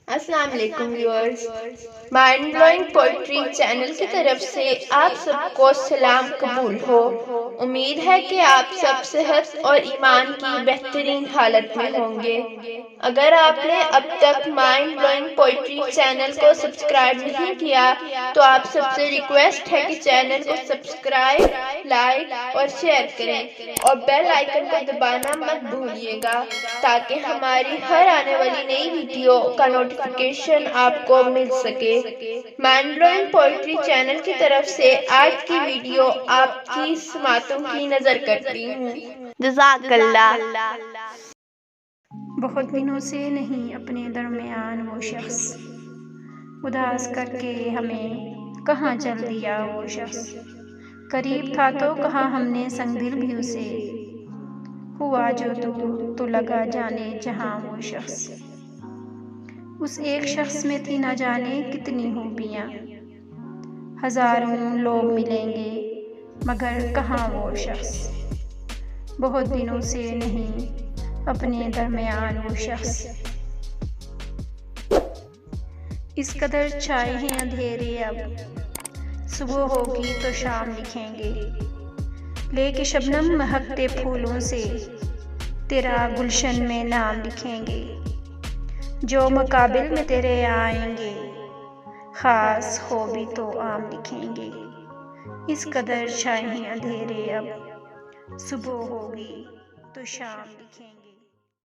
السلام علیکم viewers, mind blowing poetry channel کی طرف سے آپ سب کو سلام قبول ہو۔ امید ہے کہ آپ سب صحت اور ایمان کی بہترین حالت میں ہوں گے۔ اگر آپ نے اب تک مائنڈ بلوئنگ پوئٹری چینل کو سبسکرائب نہیں کیا تو آپ سب سے ریکویسٹ ہے کہ چینل کو سبسکرائب، لائک اور شیئر کریں اور بیل آئیکن کو دبانا مت بھولیے گا تاکہ ہماری ہر آنے والی نئی ویڈیو کا نوٹیفیکیشن آپ کو مل سکے۔ مائنڈ بلوئنگ پوئٹری چینل کی طرف سے آج کی ویڈیو آپ کی سماعتوں کی نظر کرتی ہوں۔ جزاک اللہ۔ بہت دنوں سے نہیں اپنے درمیان وہ شخص، اداس کر کے ہمیں کہاں چل دیا وہ شخص۔ قریب تھا تو کہا ہم نے سنگ دل بھی اسے، ہوا جو دور تو لگا جانے جہاں وہ شخص۔ اس ایک شخص میں تھی نہ جانے کتنی خوبیاں، ہزاروں لوگ ملیں گے مگر کہاں وہ شخص۔ بہت دنوں سے نہیں اپنے درمیان وہ شخص۔ اس قدر چھائے ہیں اندھیرے اب، صبح ہوگی تو شام لکھیں گے، لے کے شبنم مہکتے پھولوں سے تیرا گلشن میں نام لکھیں گے۔ جو مقابل میں تیرے آئیں گے، خاص ہو بھی تو عام لکھیں گے۔ اس قدر چھائے ہیں اندھیرے اب، صبح ہوگی تو شام لکھیں گے۔